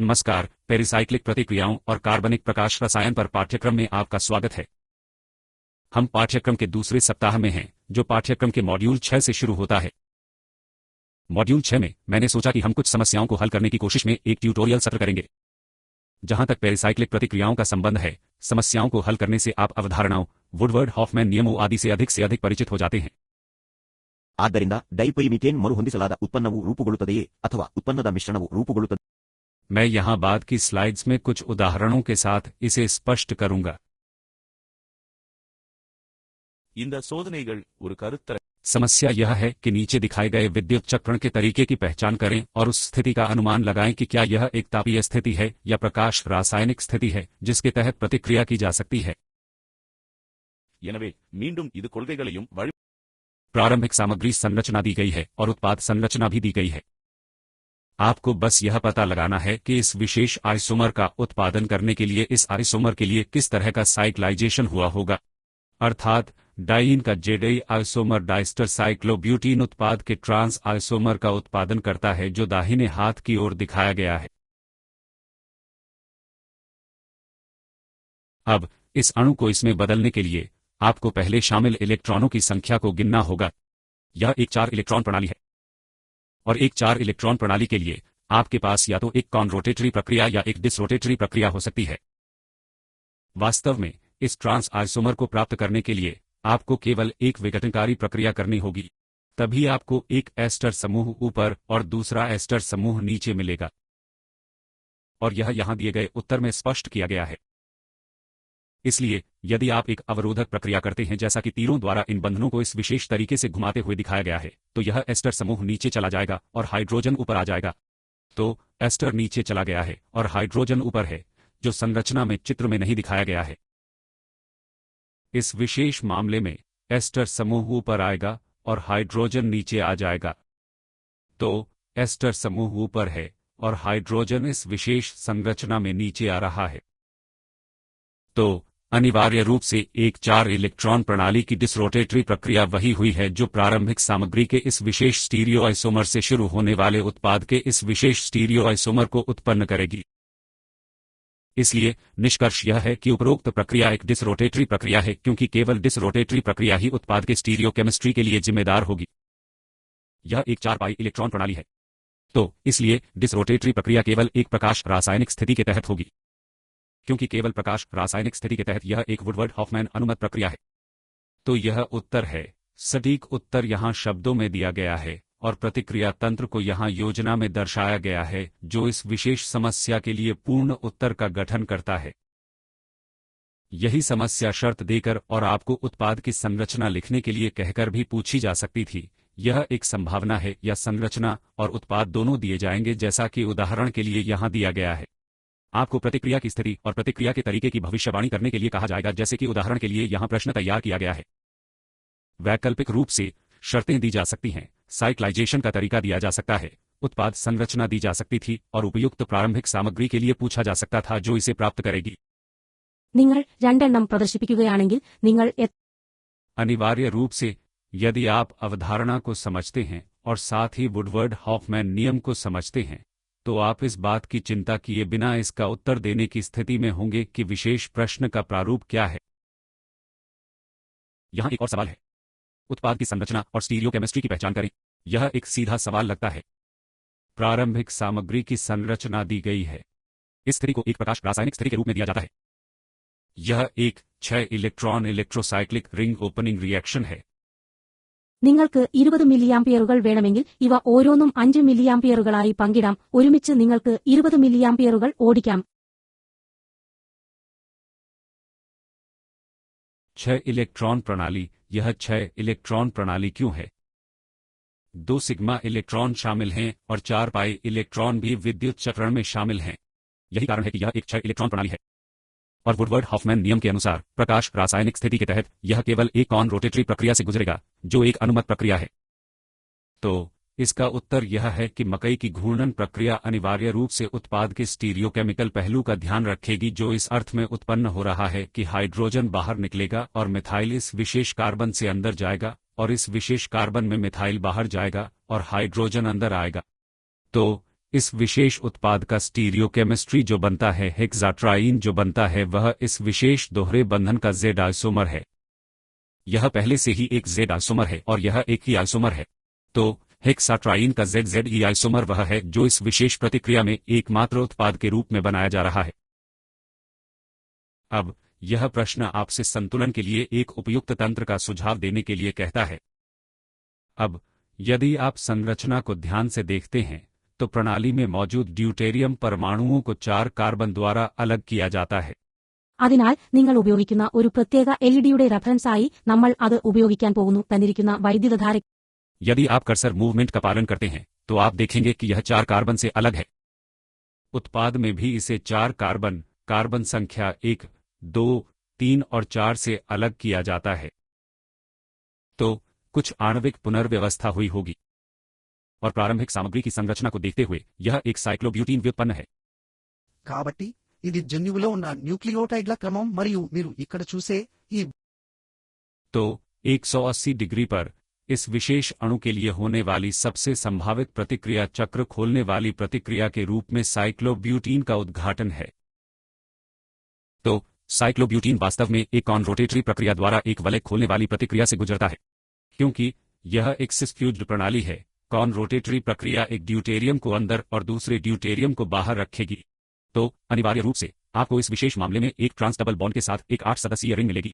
नमस्कार, पेरिसाइक्लिक प्रतिक्रियाओं और कार्बनिक प्रकाश रसायन पर पाठ्यक्रम में आपका स्वागत है। हम पाठ्यक्रम के दूसरे सप्ताह में हैं, जो पाठ्यक्रम के मॉड्यूल 6 से शुरू होता है। मॉड्यूल 6 में मैंने सोचा कि हम कुछ समस्याओं को हल करने की कोशिश में एक ट्यूटोरियल सत्र करेंगे। जहां तक पेरिसाइक्लिक प्रतिक्रियाओं का संबंध है, समस्याओं को हल करने से आप अवधारणाओं, वुडवर्ड हॉफमैन नियमों आदि से अधिक परिचित हो जाते हैं। ಆದ್ದರಿಂದ ಡೈಪೈರಿಮಿಥೇನ್ ಮರುಹೊಂದಿಸಲಾದ ಉತ್ಪನ್ನವು ರೂಪುಗೊಳ್ಳುತ್ತದೆಯೇ ಅಥವಾ ಉತ್ಪನ್ನದ ಮಿಶ್ರಣವು ರೂಪುಗೊಳ್ಳುತ್ತದೆ? मैं यहां बाद की स्लाइड्स में कुछ उदाहरणों के साथ इसे स्पष्ट करूंगा। இந்த சோதனைகள் ஒரு கருத்தர समस्या यह है कि नीचे दिखाए गए विद्युत चक्रण के तरीके की पहचान करें और उस स्थिति का अनुमान लगाएं कि क्या यह एक तापीय स्थिति है या प्रकाश रासायनिक स्थिति है जिसके तहत प्रतिक्रिया की जा सकती है। எனவே மீண்டும் இது கொள்கைகளையும் வழி प्रारंभिक सामग्री संरचना दी गई है और उत्पाद संरचना भी दी गई है। आपको बस यह पता लगाना है कि इस विशेष आइसोमर का उत्पादन करने के लिए इस आइसोमर के लिए किस तरह का साइक्लाइजेशन हुआ होगा, अर्थात डाइईन का जेडई आइसोमर डाइस्टर साइक्लोब्यूटीन उत्पाद के ट्रांस आइसोमर का उत्पादन करता है जो दाहिने हाथ की ओर दिखाया गया है। अब इस अणु को इसमें बदलने के लिए आपको पहले शामिल इलेक्ट्रॉनों की संख्या को गिनना होगा। यह एक 4 इलेक्ट्रॉन प्रणाली है और एक 4 इलेक्ट्रॉन प्रणाली के लिए आपके पास या तो एक कॉनरोटेटरी प्रक्रिया या एक डिसरोटेटरी प्रक्रिया हो सकती है। वास्तव में इस ट्रांस आइसोमर को प्राप्त करने के लिए आपको केवल एक विघटनकारी प्रक्रिया करनी होगी, तभी आपको एक एस्टर समूह ऊपर और दूसरा एस्टर समूह नीचे मिलेगा। और यह यहां दिए गए उत्तर में स्पष्ट किया गया है। इसलिए यदि आप एक अवरोधक प्रक्रिया करते हैं जैसा कि तीरों द्वारा इन बंधनों को इस विशेष तरीके से घुमाते हुए दिखाया गया है, तो यह एस्टर समूह नीचे चला जाएगा और हाइड्रोजन ऊपर आ जाएगा। तो एस्टर नीचे चला गया है और हाइड्रोजन ऊपर है, जो संरचना में चित्र में नहीं दिखाया गया है। इस विशेष मामले में एस्टर समूह ऊपर आएगा और हाइड्रोजन नीचे आ जाएगा। तो एस्टर समूह ऊपर है और हाइड्रोजन इस विशेष संरचना में नीचे आ रहा है। तो अनिवार्य रूप से एक 4 इलेक्ट्रॉन प्रणाली की डिसरोटेटरी प्रक्रिया वही हुई है जो प्रारंभिक सामग्री के इस विशेष स्टीरियो आइसोमर से शुरू होने वाले उत्पाद के इस विशेष स्टीरियो आइसोमर को उत्पन्न करेगी। इसलिए निष्कर्ष यह है कि उपरोक्त प्रक्रिया एक डिसरोटेटरी प्रक्रिया है, क्योंकि केवल डिसरोटेटरी प्रक्रिया ही उत्पाद के स्टीरियो केमिस्ट्री के लिए जिम्मेदार होगी। यह एक 4 पाई इलेक्ट्रॉन प्रणाली है, तो इसलिए डिसरोटेटरी प्रक्रिया केवल एक प्रकाश रासायनिक स्थिति के तहत होगी। क्योंकि केवल प्रकाश रासायनिक स्थिति के तहत यह एक वुडवर्ड हॉफमैन अनुमत प्रक्रिया है। तो यह उत्तर है। सटीक उत्तर यहां शब्दों में दिया गया है और प्रतिक्रिया तंत्र को यहां योजना में दर्शाया गया है, जो इस विशेष समस्या के लिए पूर्ण उत्तर का गठन करता है। यही समस्या शर्त देकर और आपको उत्पाद की संरचना लिखने के लिए कहकर भी पूछी जा सकती थी। यह एक संभावना है या संरचना और उत्पाद दोनों दिए जाएंगे, जैसा कि उदाहरण के लिए यहां दिया गया है। आपको प्रतिक्रिया की स्थिति और प्रतिक्रिया के तरीके की भविष्यवाणी करने के लिए कहा जाएगा, जैसे कि उदाहरण के लिए यहां प्रश्न तैयार किया गया है। वैकल्पिक रूप से शर्तें दी जा सकती हैं, साइक्लाइजेशन का तरीका दिया जा सकता है, उत्पाद संरचना दी जा सकती थी और उपयुक्त प्रारंभिक सामग्री के लिए पूछा जा सकता था जो इसे प्राप्त करेगी। നിങ്ങൾ രണ്ടെണ്ണം പ്രദർശിപ്പിക്കുകയാണെങ്കിൽ നിങ്ങൾ अनिवार्य रूप से यदि आप अवधारणा को समझते हैं और साथ ही वुडवर्ड हॉफमैन नियम को समझते हैं, तो आप इस बात की चिंता किए बिना इसका उत्तर देने की स्थिति में होंगे कि विशेष प्रश्न का प्रारूप क्या है। यहां एक और सवाल है, उत्पाद की संरचना और स्टीरियो केमिस्ट्री की पहचान करें। यह एक सीधा सवाल लगता है। प्रारंभिक सामग्री की संरचना दी गई है। इस स्थिति को एक प्रकाश रासायनिक स्थिति के रूप में दिया जाता है। यह एक 6 electron electrocyclic ring opening reaction है। നിങ്ങൾക്ക് 20 മില്ലിയാംപിയറുകൾ വേണമെങ്കിൽ ഇവ ഓരോന്നും 5 മില്ലിയാംപിയറുകളായി പങ്കിടാം. ഒരുമിച്ച് നിങ്ങൾക്ക് 20 മില്ലിയാംപിയറുകൾ ഓടിക്കാം. 6 इलेक्ट्रॉन प्रणाली। यह 6 इलेक्ट्रॉन प्रणाली क्यों है? 2 सिग्मा इलेक्ट्रॉन शामिल हैं और 4 पाई इलेक्ट्रॉन भी विद्युत चक्रण में शामिल हैं। यही कारण है कि यह एक 6 इलेक्ट्रॉन प्रणाली है। और वुडवर्ड हॉफमैन नियम के अनुसार प्रकाश रासायनिक स्थिति के तहत यह केवल एक कॉन रोटेटरी प्रक्रिया से गुजरेगा, जो एक अनुमत प्रक्रिया है। तो इसका उत्तर यह है कि मकई की घूर्णन प्रक्रिया अनिवार्य रूप से उत्पाद के स्टीरियोकेमिकल पहलू का ध्यान रखेगी, जो इस अर्थ में उत्पन्न हो रहा है कि हाइड्रोजन बाहर निकलेगा और मिथाइल इस विशेष कार्बन से अंदर जाएगा और इस विशेष कार्बन में मिथाइल बाहर जाएगा और हाइड्रोजन अंदर आएगा। तो इस विशेष उत्पाद का स्टीरियोकेमिस्ट्री जो बनता है हेक्साट्राईन जो बनता है वह इस विशेष दोहरे बंधन का जेड आइसोमर है। यह पहले से ही एक जेड आइसोमर है और यह एक ही आइसोमर है। तो हेक्साट्राईन का जेड जेड ई आइसोमर वह है जो इस विशेष प्रतिक्रिया में एकमात्र उत्पाद के रूप में बनाया जा रहा है। अब यह प्रश्न आपसे संतुलन के लिए एक उपयुक्त तंत्र का सुझाव देने के लिए कहता है। अब यदि आप संरचना को ध्यान से देखते हैं तो प्रणाली में मौजूद ड्यूटेरियम परमाणुओं को 4 कार्बन द्वारा अलग किया जाता है। അതിനാൽ നിങ്ങൾ ഉപയോഗിക്കുന്ന ഒരു പ്രത്യേക എൽഇഡിയുടെ റഫറൻസായി നമ്മൾ അത് ഉപയോഗിക്കാൻ പോകുന്നു. തന്നിരിക്കുന്ന വൈദ്യുതധാര यदि आप कर्सर मूवमेंट का पालन करते हैं तो आप देखेंगे कि यह 4 कार्बन से अलग है। उत्पाद में भी इसे 4 कार्बन कार्बन संख्या 1, 2, 3 और 4 से अलग किया जाता है। तो कुछ आणविक पुनर्व्यवस्था हुई होगी और प्रारंभिक सामग्री की संरचना को देखते हुए यह एक साइक्लोब्यूटीन व्युत्पन्न है। కాబట్టి ఇది జన్యువులో ఉన్న న్యూక్లియోటైడ్ల క్రమం మరియు మీరు ఇక్కడ చూసే ఈ तो 180 डिग्री पर इस विशेष अणु के लिए होने वाली सबसे संभावित प्रतिक्रिया चक्र खोलने वाली प्रतिक्रिया के रूप में साइक्लोब्यूटीन का उद्घाटन है। तो साइक्लोब्यूटीन वास्तव में एक कॉन रोटेटरी प्रक्रिया द्वारा एक वलय खोलने वाली प्रतिक्रिया से गुजरता है। क्योंकि यह एक सिस-फ्यूज्ड प्रणाली है, कॉन रोटेटरी प्रक्रिया एक ड्यूटेरियम को अंदर और दूसरे ड्यूटेरियम को बाहर रखेगी। तो अनिवार्य रूप से आपको इस विशेष मामले में एक ट्रांस डबल बॉन्ड के साथ एक 8 सदस्यीय रिंग मिलेगी।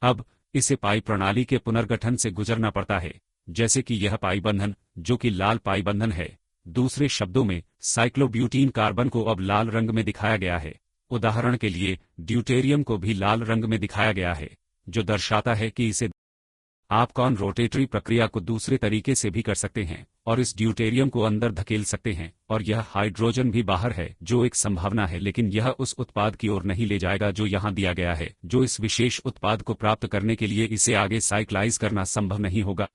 अब इसे पाई प्रणाली के पुनर्गठन से गुजरना पड़ता है, जैसे कि यह पाई बंधन जो कि लाल पाई बंधन है। दूसरे शब्दों में साइक्लोब्यूटीन कार्बन को अब लाल रंग में दिखाया गया है। उदाहरण के लिए ड्यूटेरियम को भी लाल रंग में दिखाया गया है, जो दर्शाता है कि इसे आप कॉन रोटेटरी प्रक्रिया को दूसरे तरीके से भी कर सकते हैं और इस ड्यूटेरियम को अंदर धकेल सकते हैं और यह हाइड्रोजन भी बाहर है जो एक संभावना है, लेकिन यह उस उत्पाद की ओर नहीं ले जाएगा जो यहां दिया गया है। जो इस विशेष उत्पाद को प्राप्त करने के लिए इसे आगे साइक्लाइज करना संभव नहीं होगा।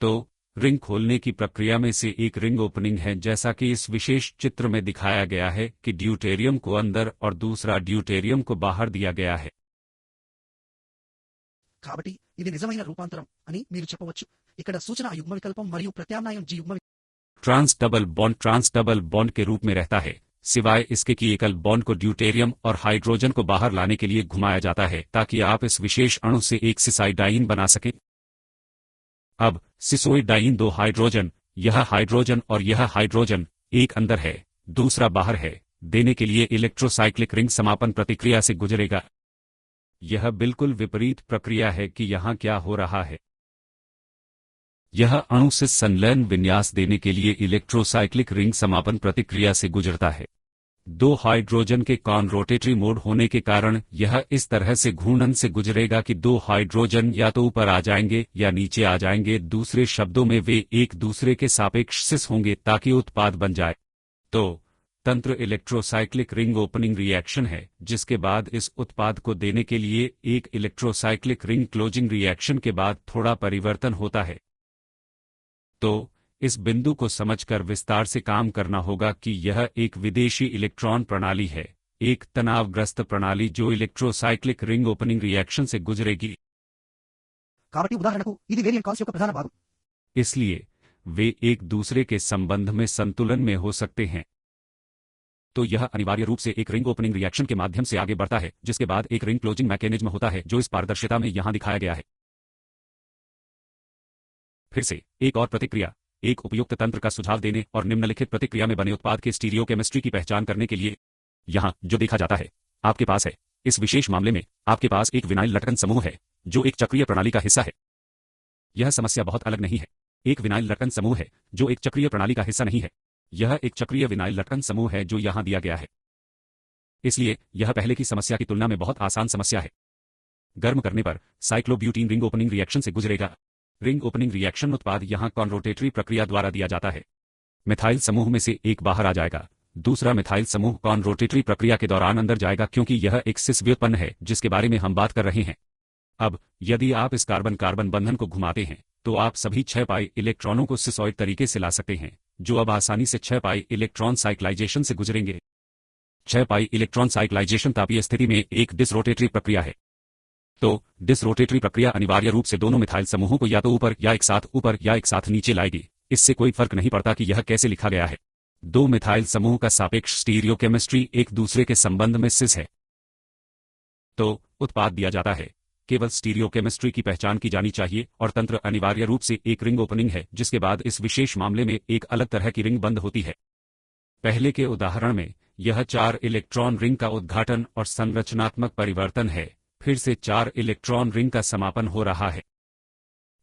तो रिंग खोलने की प्रक्रिया में से एक रिंग ओपनिंग है, जैसा कि इस विशेष चित्र में दिखाया गया है कि ड्यूटेरियम को अंदर और दूसरा ड्यूटेरियम को बाहर दिया गया है। కాబట్టి ఇది నిజమైన రూపాంతరం అని మీరు చెప్పవచ్చు. ఇక్కడ సూచన యుగ్మ వికల్పం మరియు ప్రత్యామ్నాయం జి యుగ్మ ट्रांस डबल बॉन्ड के रूप में रहता है, सिवाय इसके कि एकल बॉन्ड को ड्यूटेरियम और हाइड्रोजन को बाहर लाने के लिए घुमाया जाता है ताकि आप इस विशेष अणु से एक सिसाइडाइन बना सकें। अब सिसोइडाइन 2 हाइड्रोजन, यह हाइड्रोजन और यह हाइड्रोजन, एक अंदर है दूसरा बाहर है, देने के लिए इलेक्ट्रोसाइक्लिक रिंग समापन प्रक्रिया से गुजरेगा। यह बिल्कुल विपरीत प्रक्रिया है कि यहाँ क्या हो रहा है। यह अणु से संलयन विन्यास देने के लिए इलेक्ट्रोसाइक्लिक रिंग समापन प्रक्रिया से गुजरता है। 2 हाइड्रोजन के कॉन रोटेटरी मोड होने के कारण यह इस तरह से घूर्णन से गुजरेगा कि 2 हाइड्रोजन या तो ऊपर आ जाएंगे या नीचे आ जाएंगे। दूसरे शब्दों में वे एक दूसरे के सापेक्ष सिस होंगे ताकि उत्पाद बन जाए। तो तंत्र इलेक्ट्रोसाइक्लिक रिंग ओपनिंग रिएक्शन है, जिसके बाद इस उत्पाद को देने के लिए एक इलेक्ट्रोसाइक्लिक रिंग क्लोजिंग रिएक्शन के बाद थोड़ा परिवर्तन होता है। तो इस बिंदु को समझकर विस्तार से काम करना होगा कि यह एक विदेशी इलेक्ट्रॉन प्रणाली है, एक तनावग्रस्त प्रणाली जो इलेक्ट्रोसाइक्लिक रिंग ओपनिंग रिएक्शन से गुजरेगी। కాబట్టి ఉదాహరణకు ఇది వేరియంట్ కాల్స్ యొక్క ప్రధాన భాగం. इसलिए वे एक दूसरे के संबंध में संतुलन में हो सकते हैं। तो यह अनिवार्य रूप से एक रिंग ओपनिंग रिएक्शन के माध्यम से आगे बढ़ता है, जिसके बाद एक रिंग क्लोजिंग मैकेनिज्म होता है जो इस पारदर्शिता में यहां दिखाया गया है। फिर से एक और प्रतिक्रिया, एक उपयुक्त तंत्र का सुझाव देने और निम्नलिखित प्रतिक्रिया में बने उत्पाद के स्टीरियोकेमिस्ट्री की पहचान करने के लिए यहां जो देखा जाता है आपके पास है। इस विशेष मामले में आपके पास एक विनाइल लटकन समूह है जो एक चक्रीय प्रणाली का हिस्सा है। यह समस्या बहुत अलग नहीं है। एक विनाइल लटकन समूह है जो एक चक्रीय प्रणाली का हिस्सा नहीं है। यह एक चक्रीय विनाइल लटकन समूह है जो यहां दिया गया है। इसलिए यह पहले की समस्या की तुलना में बहुत आसान समस्या है। गर्म करने पर साइक्लोब्यूटीन रिंग ओपनिंग रिएक्शन से गुजरेगा। रिंग ओपनिंग रिएक्शन उत्पाद यहां कॉन रोटेटरी प्रक्रिया द्वारा दिया जाता है। मिथाइल समूह में से एक बाहर आ जाएगा, दूसरा मिथाइल समूह कॉन रोटेटरी प्रक्रिया के दौरान अंदर जाएगा, क्योंकि यह एक सिस व्युत्पन्न है जिसके बारे में हम बात कर रहे हैं। अब यदि आप इस कार्बन कार्बन बंधन को घुमाते हैं तो आप सभी 6 पाई इलेक्ट्रॉनों को सिसॉइड तरीके से ला सकते हैं, जो अब आसानी से 6 पाई इलेक्ट्रॉन साइक्लाइजेशन से गुजरेंगे। 6 पाई इलेक्ट्रॉन साइक्लाइजेशन तापीय स्थिति में एक डिसरोटेटरी प्रक्रिया है। तो डिसरोटेटरी प्रक्रिया अनिवार्य रूप से दोनों मिथाइल समूहों को या तो ऊपर या एक साथ नीचे लाएगी इससे कोई फर्क नहीं पड़ता कि यह कैसे लिखा गया है। दो मिथाइल समूह का सापेक्ष स्टीरियोकेमिस्ट्री एक दूसरे के संबंध में सिस है। तो उत्पाद दिया जाता है, केवल स्टीरियोकेमिस्ट्री की पहचान की जानी चाहिए और तंत्र अनिवार्य रूप से एक रिंग ओपनिंग है, जिसके बाद इस विशेष मामले में एक अलग तरह की रिंग बंद होती है। पहले के उदाहरण में यह 4 इलेक्ट्रॉन रिंग का उद्घाटन और संरचनात्मक परिवर्तन है, फिर से 4 इलेक्ट्रॉन रिंग का समापन हो रहा है।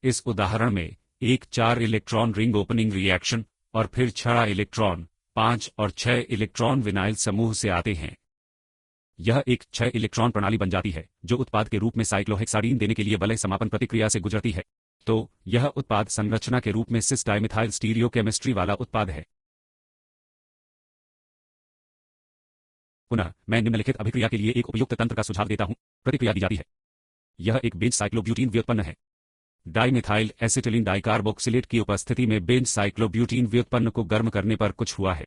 इस उदाहरण में एक 4 इलेक्ट्रॉन रिंग ओपनिंग रिएक्शन और फिर 6 इलेक्ट्रॉन, 5 और 6 इलेक्ट्रॉन विनाइल समूह से आते हैं। यह एक 6 इलेक्ट्रॉन प्रणाली बन जाती है जो उत्पाद के रूप में साइक्लोहेक्साडीन देने के लिए वलय समापन प्रतिक्रिया से गुजरती है। तो यह उत्पाद संरचना के रूप में सिस डाइमिथाइल स्टीरियोकेमिस्ट्री वाला उत्पाद है। पुनः मैं निम्नलिखित अभिक्रिया के लिए एक उपयुक्त तंत्र का सुझाव देता हूं। प्रतिक्रिया दी जाती है। यह एक बेंज साइक्लोब्यूटीन व्युत्पन्न है। डाइमिथाइल एसिटिलीन डाइकार्बोक्सिलेट की उपस्थिति में बेंज साइक्लोब्यूटीन व्युत्पन्न को गर्म करने पर कुछ हुआ है।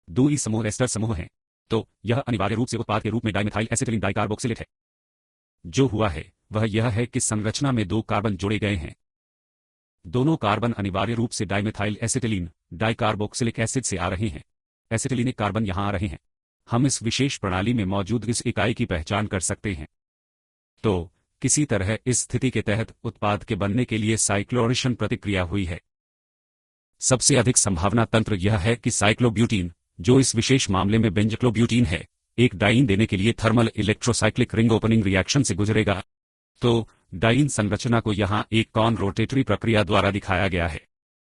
2 ई समूह एस्टर समूह हैं। तो यह अनिवार्य रूप से उत्पाद के रूप में डाइमिथाइल एसिटिलीन डाइकार्बोक्सिलेट है। जो हुआ है वह यह है कि संरचना में 2 कार्बन जोड़े गए हैं। दोनों कार्बन अनिवार्य रूप से डाइमिथाइल एसिटिलीन डाइकार्बोक्सिलिक एसिड से आ रहे हैं। एसिटिलीनिक कार्बन यहां आ रहे हैं। हम इस विशेष प्रणाली में मौजूद इस इकाई की पहचान कर सकते हैं। तो किसी तरह इस स्थिति के तहत उत्पाद के बनने के लिए साइक्लोरेशन प्रतिक्रिया हुई है। सबसे अधिक संभावना तंत्र यह है कि साइक्लोब्यूटीन, जो इस विशेष मामले में बेंजक्लोब्यूटीन है, एक डाइन देने के लिए thermal electrocyclic ring opening reaction से गुजरेगा। तो डाइन संरचना को यहां एक कॉन रोटेटरी प्रक्रिया द्वारा दिखाया गया है।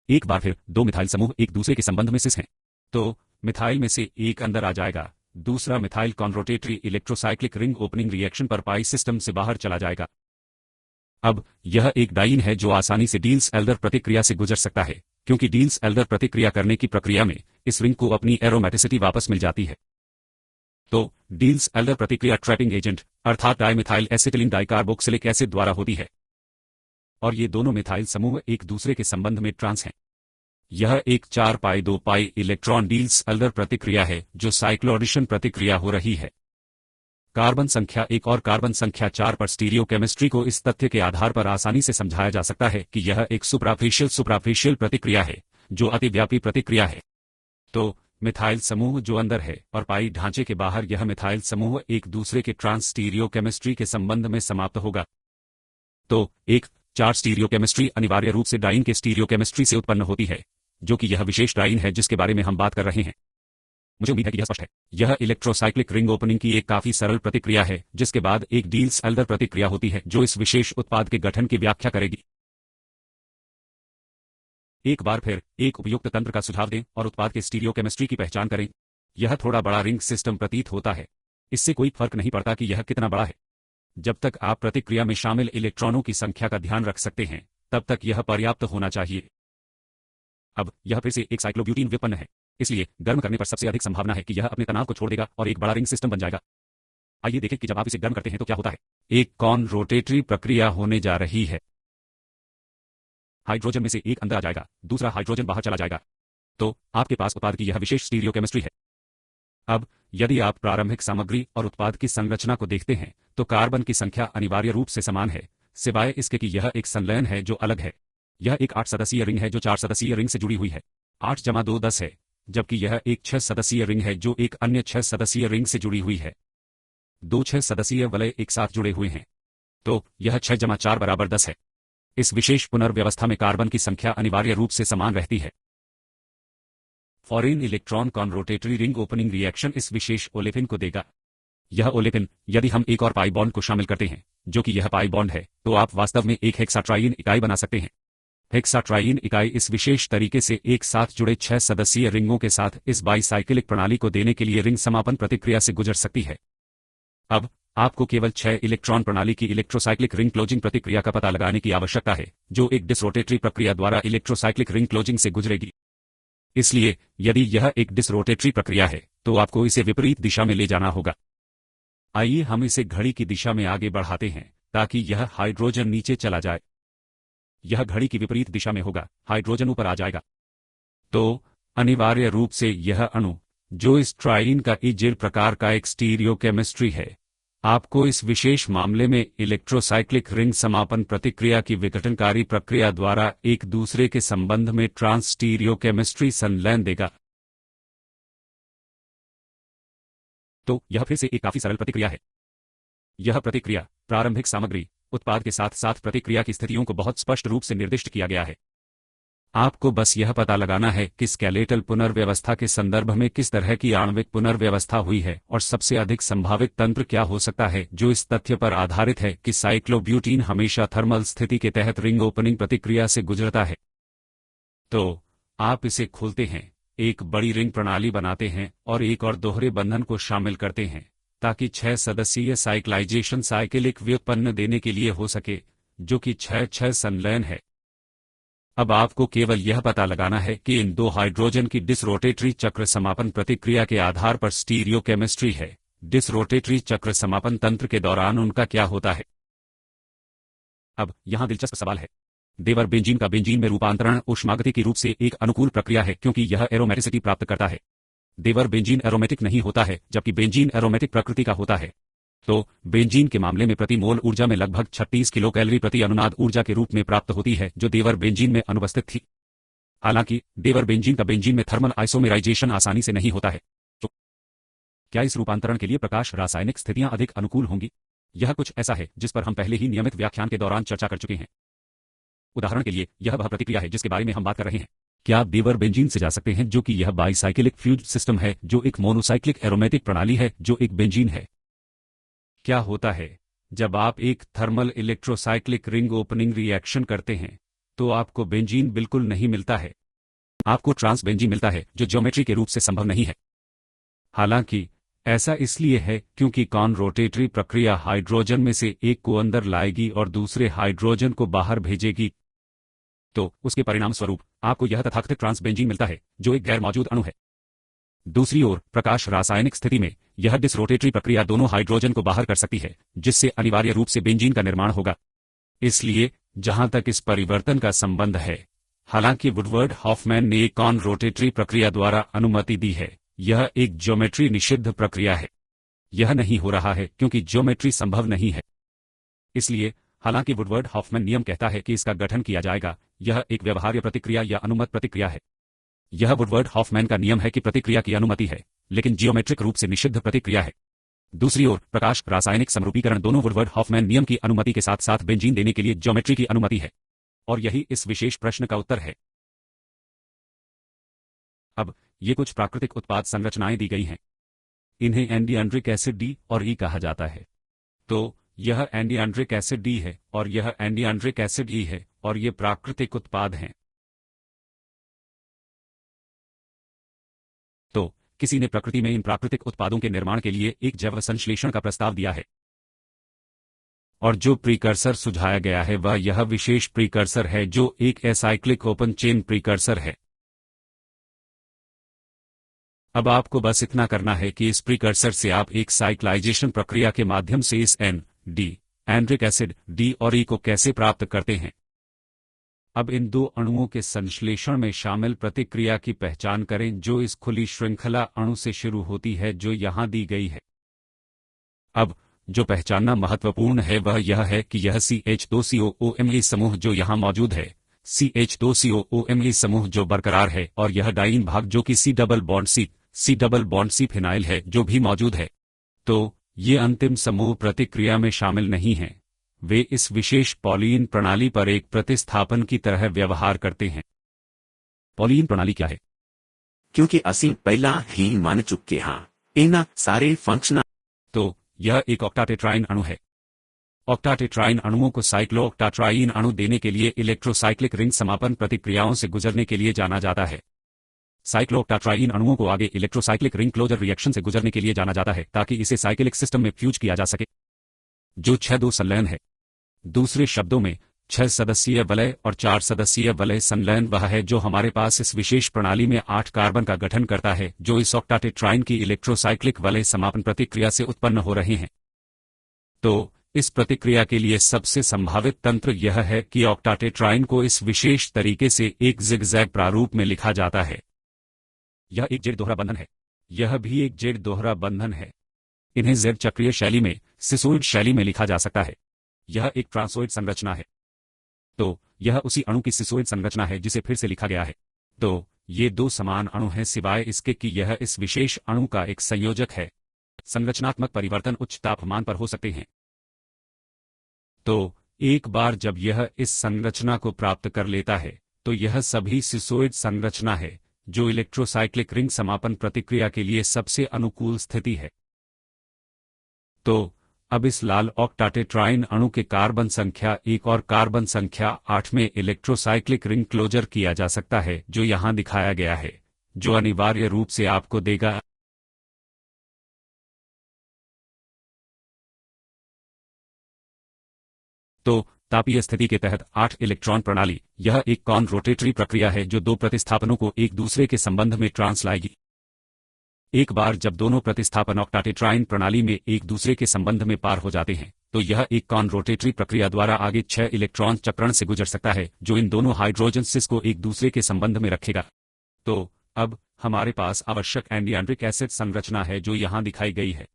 एक बार फिर 2 मिथाइल समूह एक दूसरे के संबंध में सिस हैं। तो मिथाइल में से एक अंदर आ जाएगा, दूसरा methyl conrotatory electrocyclic ring opening reaction पर पाई सिस्टम से बाहर चला जाएगा। अब यह एक डाइन है जो आसानी से डील्स एल्डर प्रतिक्रिया से गुजर सकता है, क्योंकि डील्स एल्डर प्रतिक्रिया करने की प्रक्रिया में इस रिंग को अपनी एरोमेटिसिटी वापस मिल जाती है। तो डील्स एल्डर प्रतिक्रिया ट्रैपिंग एजेंट अर्थात डाइमिथाइल एसिटिलीन डाइकार्बोक्सिलिक एसिड द्वारा होती है। और ये दोनों मिथाइल समूह एक दूसरे के संबंध में ट्रांस हैं। यह एक 4 पाई 2 पाई इलेक्ट्रॉन डील्स एल्डर प्रतिक्रिया है जो साइक्लोरेशन प्रतिक्रिया हो रही है। कार्बन संख्या 1 और कार्बन संख्या 4 पर स्टीरियोकेमिस्ट्री को इस तथ्य के आधार पर आसानी से समझाया जा सकता है कि यह एक सुप्राफिशियल प्रतिक्रिया है जो अतिव्यापी प्रतिक्रिया है। तो मिथाइल समूह जो अंदर है और पाई ढांचे के बाहर यह मिथाइल समूह एक दूसरे के ट्रांस स्टीरियोकेमिस्ट्री के संबंध में समाप्त होगा। तो एक 4 स्टीरियोकेमिस्ट्री अनिवार्य रूप से डाइन के स्टीरियोकेमिस्ट्री से उत्पन्न होती है, जो कि यह विशेष डाइन है जिसके बारे में हम बात कर रहे हैं। मुझे उम्मीद है कि यह स्पष्ट है। यह इलेक्ट्रोसाइक्लिक रिंग ओपनिंग की एक काफी सरल प्रतिक्रिया है, जिसके बाद एक डील्स एल्डर प्रतिक्रिया होती है जो इस विशेष उत्पाद के गठन की व्याख्या करेगी। एक बार फिर एक उपयुक्त तंत्र का सुझाव दें और उत्पाद के स्टीरियोकेमिस्ट्री की पहचान करें। यह थोड़ा बड़ा रिंग सिस्टम प्रतीत होता है। इससे कोई फर्क नहीं पड़ता कि यह कितना बड़ा है। जब तक आप प्रतिक्रिया में शामिल इलेक्ट्रॉनों की संख्या का ध्यान रख सकते हैं, तब तक यह पर्याप्त होना चाहिए। अब यह फिर से एक साइक्लोब्यूटीन व्युत्पन्न है, इसलिए गर्म करने पर सबसे अधिक संभावना है कि यह अपने तनाव को छोड़ देगा और एक बड़ा रिंग सिस्टम बन जाएगा। आइए देखें कि जब आप इसे गर्म करते हैं तो क्या होता है। एक कॉन रोटेटरी प्रक्रिया होने जा रही है। हाइड्रोजन में से एक अंदर आ जाएगा, दूसरा हाइड्रोजन बाहर चला जाएगा। तो आपके पास उत्पाद की यह विशेष स्टीरियोकेमिस्ट्री है। अब यदि आप प्रारंभिक सामग्री और उत्पाद की संरचना को देखते हैं तो कार्बन की संख्या अनिवार्य रूप से समान है, सिवाय इसके कि यह एक संलयन है जो अलग है। यह एक 8 सदस्यीय रिंग है जो 4 सदस्यीय रिंग से जुड़ी हुई है। 8 जमा 2 10 है, जबकि यह एक 6 सदस्यीय रिंग है जो एक अन्य 6 सदस्यीय रिंग से जुड़ी हुई है। 2 6 सदस्यीय वलय एक साथ जुड़े हुए हैं। तो यह 6 जमा 4 बराबर 10 है। इस विशेष पुनर्व्यवस्था में कार्बन की संख्या अनिवार्य रूप से समान रहती है। Foreign electron conrotatory ring opening reaction इस विशेष ओलेफिन को देगा। यह ओलेफिन, यदि हम एक और पाई बॉन्ड को शामिल करते हैं, जो कि यह पाई बॉन्ड है, तो आप वास्तव में एक हेक्साट्राईन इकाई बना सकते हैं। हेक्साट्राईन इकाई इस विशेष तरीके से एक साथ जुड़े 6 सदस्यीय रिंगों के साथ इस बाईसाइकिलिक प्रणाली को देने के लिए रिंग समापन प्रतिक्रिया से गुजर सकती है। अब आपको केवल 6 इलेक्ट्रॉन प्रणाली की इलेक्ट्रोसाइक्लिक रिंग क्लोजिंग प्रतिक्रिया का पता लगाने की आवश्यकता है, जो एक डिसरोटेटरी प्रक्रिया द्वारा इलेक्ट्रोसाइक्लिक रिंग क्लोजिंग से गुजरेगी। इसलिए यदि यह एक डिसरोटेटरी प्रक्रिया है, तो आपको इसे विपरीत दिशा में ले जाना होगा। आइए हम इसे घड़ी की दिशा में आगे बढ़ाते हैं ताकि यह हाइड्रोजन नीचे चला जाए। यह घड़ी की विपरीत दिशा में होगा, हाइड्रोजन ऊपर आ जाएगा। तो अनिवार्य रूप से यह अणु, जो इस ट्राइन का इजिर प्रकार का एक स्टीरियोकेमिस्ट्री है, आपको इस विशेष मामले में इलेक्ट्रोसाइक्लिक रिंग समापन प्रतिक्रिया की विघटनकारी प्रक्रिया द्वारा एक दूसरे के संबंध में ट्रांस स्टीरियोकेमिस्ट्री संलयन देगा। तो यह फिर से एक काफी सरल प्रतिक्रिया है। यह प्रतिक्रिया प्रारंभिक सामग्री उत्पाद के साथ साथ प्रतिक्रिया की स्थितियों को बहुत स्पष्ट रूप से निर्दिष्ट किया गया है। आपको बस यह पता लगाना है कि स्केलेटल पुनर्व्यवस्था के संदर्भ में किस तरह की आणविक पुनर्व्यवस्था हुई है और सबसे अधिक संभावित तंत्र क्या हो सकता है जो इस तथ्य पर आधारित है कि साइक्लोब्यूटीन हमेशा थर्मल स्थिति के तहत रिंग ओपनिंग प्रतिक्रिया से गुजरता है। तो आप इसे खोलते हैं, एक बड़ी रिंग प्रणाली बनाते हैं और एक और दोहरे बंधन को शामिल करते हैं ताकि 6 सदस्यीय साइक्लाइजेशन साइकिलिक व्युत्पन्न देने के लिए हो सके, जो कि 6-6 संलयन है। अब आपको केवल यह पता लगाना है कि इन दो हाइड्रोजन की डिसरोटेटरी चक्र समापन प्रतिक्रिया के आधार पर स्टीरियोकेमिस्ट्री है। डिसरोटेटरी चक्र समापन तंत्र के दौरान उनका क्या होता है। अब यहां दिलचस्प सवाल है। देवर बेंजीन का बेंजीन में रूपांतरण ऊष्मागतिकी रूप से एक अनुकूल प्रक्रिया है क्योंकि यह एरोमेटिसिटी प्राप्त करता है। देवर बेंजीन एरोमेटिक नहीं होता है जबकि बेंजीन एरोमेटिक प्रकृति का होता है। तो बेंजीन के मामले में प्रति मोल ऊर्जा में लगभग 36 किलो कैलोरी प्रति अनुनाद ऊर्जा के रूप में प्राप्त होती है जो देवर बेंजीन में अनुपस्थित थी। हालांकि देवर बेंजीन का बेंजीन में थर्मल आइसोमेराइजेशन आसानी से नहीं होता है। तो क्या इस रूपांतरण के लिए प्रकाश रासायनिक स्थितियां अधिक अनुकूल होंगी? यह कुछ ऐसा है जिस पर हम पहले ही नियमित व्याख्यान के दौरान चर्चा कर चुके हैं। उदाहरण के लिए यह वह प्रतिक्रिया है जिसके बारे में हम बात कर रहे हैं। क्या आप देवर बेंजीन से जा सकते हैं जो कि यह बाईसाइकिलिक फ्यूज सिस्टम है जो एक मोनोसाइक्लिक एरोमेटिक प्रणाली है जो एक बेंजीन है। क्या होता है जब आप एक thermal electrocyclic ring opening reaction करते हैं तो आपको बेंजीन बिल्कुल नहीं मिलता है, आपको ट्रांस बेंजीन मिलता है जो ज्योमेट्री के रूप से संभव नहीं है। हालांकि ऐसा इसलिए है क्योंकि कॉन रोटेटरी प्रक्रिया हाइड्रोजन में से एक को अंदर लाएगी और दूसरे हाइड्रोजन को बाहर भेजेगी। तो उसके परिणाम स्वरूप आपको यह तथाकथित ट्रांस बेंजीन मिलता है जो एक गैर मौजूद अणु है। दूसरी ओर प्रकाश रासायनिक स्थिति में यह डिसरोटेटरी प्रक्रिया दोनों हाइड्रोजन को बाहर कर सकती है जिससे अनिवार्य रूप से बेंजीन का निर्माण होगा। इसलिए जहां तक इस परिवर्तन का संबंध है, हालांकि वुडवर्ड हॉफमैन ने एक कॉन रोटेटरी प्रक्रिया द्वारा अनुमति दी है, यह एक ज्योमेट्री निषिद्ध प्रक्रिया है। यह नहीं हो रहा है क्योंकि ज्योमेट्री संभव नहीं है। इसलिए हालांकि वुडवर्ड हॉफमैन नियम कहता है कि इसका गठन किया जाएगा, यह एक व्यवहार्य प्रतिक्रिया या अनुमत प्रतिक्रिया है। यह वुडवर्ड हॉफमैन का नियम है कि प्रतिक्रिया की अनुमति है लेकिन जियोमेट्रिक रूप से निषिद्ध प्रतिक्रिया है। दूसरी ओर प्रकाश रासायनिक समरूपीकरण दोनों वुडवर्ड हॉफमैन नियम की अनुमति के साथ साथ बेंजीन देने के लिए ज्योमेट्री की अनुमति है। और यही इस विशेष प्रश्न का उत्तर है। अब ये कुछ प्राकृतिक उत्पाद संरचनाएं दी गई हैं। इन्हें एंडियांड्रिक एसिड डी और ई कहा जाता है। तो यह एंडियांड्रिक एसिड डी है और यह एंडियांड्रिक एसिड ई है और ये प्राकृतिक उत्पाद हैं। तो किसी ने प्रकृति में इन प्राकृतिक उत्पादों के निर्माण के लिए एक जैव संश्लेषण का प्रस्ताव दिया है और जो प्रीकर्सर सुझाया गया है वह यह विशेष प्रीकर्सर है जो एक एसाइक्लिक ओपन चेन प्रीकर्सर है। अब आपको बस इतना करना है कि इस प्रीकर्सर से आप एक साइक्लाइजेशन प्रक्रिया के माध्यम से इस एन डी एंड्रिक एसिड डी और ई को कैसे प्राप्त करते हैं। अब इन दो अणुओं के संश्लेषण में शामिल प्रतिक्रिया की पहचान करें जो इस खुली श्रृंखला अणु से शुरू होती है जो यहां दी गई है। अब जो पहचानना महत्वपूर्ण है वह यह है कि यह CH2COOMe समूह जो यहां मौजूद है, CH2COOMe समूह जो बरकरार है, और यह डाइईन भाग जो कि C double bond C phenyl है जो भी मौजूद है। तो ये अंतिम समूह प्रतिक्रिया में शामिल नहीं हैं, वे इस विशेष पॉलीन प्रणाली पर एक प्रतिस्थापन की तरह व्यवहार करते हैं। पॉलीन प्रणाली क्या है? क्योंकि ਅਸੀਂ ਪਹਿਲਾਂ ही मान चुके ਹਾਂ ਇਹਨਾਂ सारे फंक्शन। तो यह एक ऑक्टाटेट्राइन अणु है। ऑक्टाटेट्राइन अणुओं को साइक्लोऑक्टाट्राइन अणु देने के लिए इलेक्ट्रोसाइक्लिक रिंग समापन प्रतिक्रियाओं से गुजरने के लिए जाना जाता है। साइक्लोऑक्टाट्राइन अणुओं को आगे इलेक्ट्रोसाइक्लिक रिंग क्लोजर रिएक्शन से गुजरने के लिए जाना जाता है ताकि इसे साइक्लिक सिस्टम में फ्यूज किया जा सके, जो 6-2 संलयन है। दूसरे शब्दों में 6 सदस्यीय वलय और 4 सदस्यीय वलय संलयन वह है जो हमारे पास इस विशेष प्रणाली में 8 कार्बन का गठन करता है जो इस ऑक्टाटेट्राइन की इलेक्ट्रोसाइक्लिक वलय समापन प्रतिक्रिया से उत्पन्न हो रहे हैं। तो इस प्रतिक्रिया के लिए सबसे संभावित तंत्र यह है कि ऑक्टाटेट्राइन को इस विशेष तरीके से एक जिगजैग प्रारूप में लिखा जाता है। यह एक जेड दोहरा बंधन है, यह भी एक जेड दोहरा बंधन है। इन्हें जेड चक्रीय शैली में सिसोइड शैली में लिखा जा सकता है। यह एक ट्रांसोइड संरचना है। तो यह उसी अणु की सिसोइड संरचना है जिसे फिर से लिखा गया है। तो ये दो समान अणु हैं सिवाय इसके कि यह इस विशेष अणु का एक संयोजक है। संरचनात्मक परिवर्तन उच्च तापमान पर हो सकते हैं। तो एक बार जब यह इस संरचना को प्राप्त कर लेता है तो यह सभी सिसोइड संरचना है जो इलेक्ट्रोसाइक्लिक रिंग समापन प्रतिक्रिया के लिए सबसे अनुकूल स्थिति है। तो अब इस लाल ऑक्टाटेट्राइन अणु के कार्बन संख्या 1 और कार्बन संख्या 8 में इलेक्ट्रोसाइक्लिक रिंग क्लोजर किया जा सकता है जो यहां दिखाया गया है, जो अनिवार्य रूप से आपको देगा तो तापीय स्थिति के तहत 8 इलेक्ट्रॉन प्रणाली। यह एक कॉन रोटेटरी प्रक्रिया है जो दो प्रतिस्थापनों को एक दूसरे के संबंध में ट्रांस लाएगी। एक बार जब दोनों प्रतिस्थापन ऑक्टाटेट्राइन प्रणाली में एक दूसरे के संबंध में पार हो जाते हैं तो यह एक कॉन रोटेटरी प्रक्रिया द्वारा आगे 6 इलेक्ट्रॉन चक्रण से गुजर सकता है जो इन दोनों हाइड्रोजन सिस को एक दूसरे के संबंध में रखेगा। तो अब हमारे पास आवश्यक एंडियांड्रिक एसिड संरचना है जो यहां दिखाई गई है।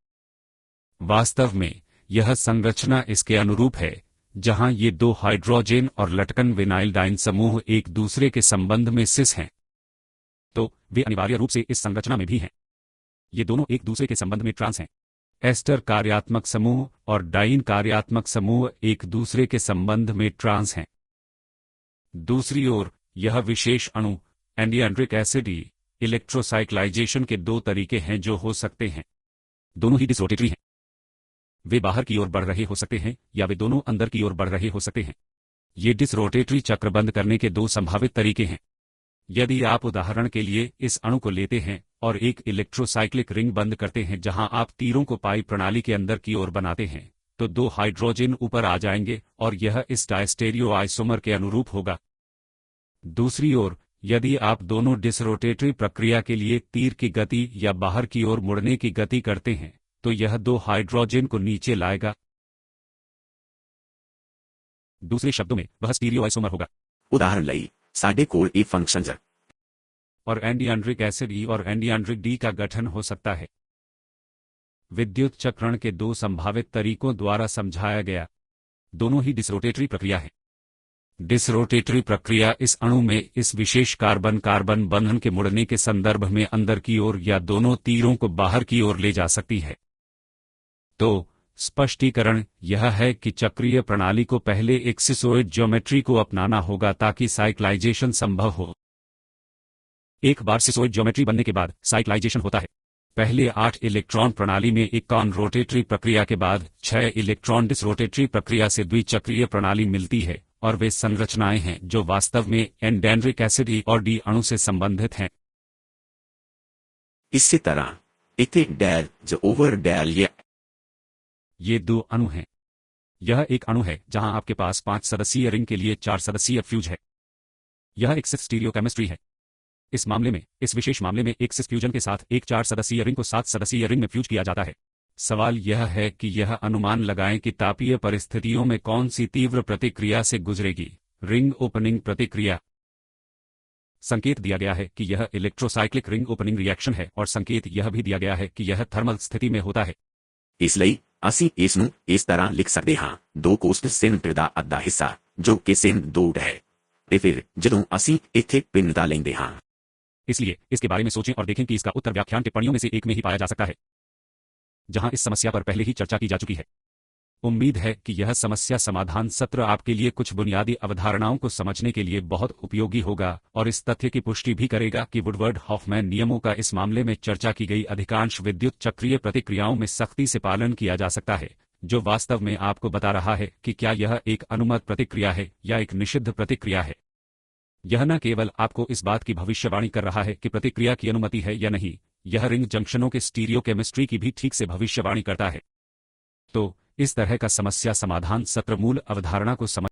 वास्तव में यह संरचना इसके अनुरूप है जहां ये दो हाइड्रोजन और लटकन विनाइल डाइन समूह एक दूसरे के संबंध में सिस हैं। तो वे अनिवार्य रूप से इस संरचना में भी हैं। ये दोनों एक दूसरे के संबंध में ट्रांस हैं। एस्टर कार्यात्मक समूह और डाइन कार्यात्मक समूह एक दूसरे के संबंध में ट्रांस हैं। दूसरी ओर यह विशेष अणु एंडियांड्रिक एसिड इलेक्ट्रोसाइक्लाइजेशन के दो तरीके हैं जो हो सकते हैं। दोनों ही डिसरोटेटरी हैं। वे बाहर की ओर बढ़ रहे हो सकते हैं या वे दोनों अंदर की ओर बढ़ रहे हो सकते हैं। ये डिसरोटेटरी चक्र बंद करने के दो संभावित तरीके हैं। यदि आप उदाहरण के लिए इस अणु को लेते हैं और एक इलेक्ट्रोसाइक्लिक रिंग बंद करते हैं जहां आप तीरों को पाई प्रणाली के अंदर की ओर बनाते हैं तो दो हाइड्रोजन ऊपर आ जाएंगे और यह इस डायस्टेरियो आइसोमर के अनुरूप होगा। दूसरी ओर यदि आप दोनों डिसरोटेटरी प्रक्रिया के लिए तीर की गति या बाहर की ओर मुड़ने की गति करते हैं तो यह दो हाइड्रोजन को नीचे लाएगा। दूसरे शब्दों में वह स्टीरियो आइसोमर होगा। उदाहरण ਲਈ ਸਾਡੇ ਕੋਲ ਇਹ ਫੰਕਸ਼ਨਸ ਹੈ। और एंडियांड्रिक एसिड ई और एंडियांड्रिक डी का गठन हो सकता है। विद्युत चक्रण के दो संभावित तरीकों द्वारा समझाया गया। दोनों ही डिसरोटेटरी प्रक्रिया है। डिसरोटेटरी प्रक्रिया इस अणु में इस विशेष कार्बन कार्बन बंधन के मुड़ने के संदर्भ में अंदर की ओर या दोनों तीरों को बाहर की ओर ले जा सकती है। तो स्पष्टीकरण यह है कि चक्रीय प्रणाली को पहले एक सिसोइड ज्योमेट्री को अपनाना होगा ताकि साइक्लाइजेशन संभव हो। एक बार सिसोइड ज्योमेट्री बनने के बाद साइक्लाइजेशन होता है। पहले 8 इलेक्ट्रॉन प्रणाली में एक कॉन रोटेटरी प्रक्रिया के बाद 6 इलेक्ट्रॉन डिसरोटेटरी प्रक्रिया से द्विचक्रीय प्रणाली मिलती है और वे संरचनाएं हैं जो वास्तव में एंडियांड्रिक एसिड ई और डी अणु से संबंधित हैं। ਇਸੇ ਤਰ੍ਹਾਂ ਇੱਥੇ ਡੈਲ ਜ ਓਵਰ ਡੈਲ ये दो अणु हैं। यह एक अणु है जहां आपके पास 5 सदस्यीय रिंग के लिए 4 सदस्यीय फ्यूज है। यह एक सिस स्टीरियोकेमिस्ट्री है। इस मामले में, इस विशेष मामले में एक सिस फ्यूजन के साथ एक 4 सदस्यीय रिंग को 7 सदस्यीय रिंग में फ्यूज किया जाता है। सवाल यह है कि यह अनुमान लगाएं कि तापीय परिस्थितियों में कौन सी तीव्र प्रतिक्रिया से गुजरेगी। रिंग ओपनिंग प्रतिक्रिया। संकेत दिया गया है कि यह इलेक्ट्रोसाइक्लिक रिंग ओपनिंग रिएक्शन है और संकेत यह भी दिया गया है कि यह थर्मल स्थिति में होता है। ਇਸ ਲਈ ਅਸੀਂ ਇਸ ਨੂੰ ਇਸ ਤਰ੍ਹਾਂ ਲਿਖ ਸਕਦੇ ਹਾਂ 2 ਕੋਸਟ ਸੈਂਟਰ ਦਾ ਅੱਧਾ ਹਿੱਸਾ ਜੋ ਕਿ ਸੈਂਟ 2 ਹੈ ਤੇ ਫਿਰ ਜਦੋਂ ਅਸੀਂ ਇੱਥੇ ਭਿੰਨਤਾ ਲੈਂਦੇ ਹਾਂ। इसलिए इसके बारे में सोचें और देखें कि इसका उत्तर व्याख्यान टिप्पणियों में से एक में ही पाया जा सकता है जहां इस समस्या पर पहले ही चर्चा की जा चुकी है। उम्मीद है कि यह समस्या समाधान सत्र आपके लिए कुछ बुनियादी अवधारणाओं को समझने के लिए बहुत उपयोगी होगा और इस तथ्य की पुष्टि भी करेगा कि वुडवर्ड हॉफमैन नियमों का इस मामले में चर्चा की गई अधिकांश विद्युत चक्रीय प्रतिक्रियाओं में सख्ती से पालन किया जा सकता है, जो वास्तव में आपको बता रहा है कि क्या यह एक अनुमत प्रतिक्रिया है या एक निषिद्ध प्रतिक्रिया है। यह न केवल आपको इस बात की भविष्यवाणी कर रहा है कि प्रतिक्रिया की अनुमति है या नहीं, यह रिंग जंक्शनों के स्टीरियोकेमिस्ट्री की भी ठीक से भविष्यवाणी करता है। तो इस तरह का समस्या समाधान सत्र मूल अवधारणा को समझ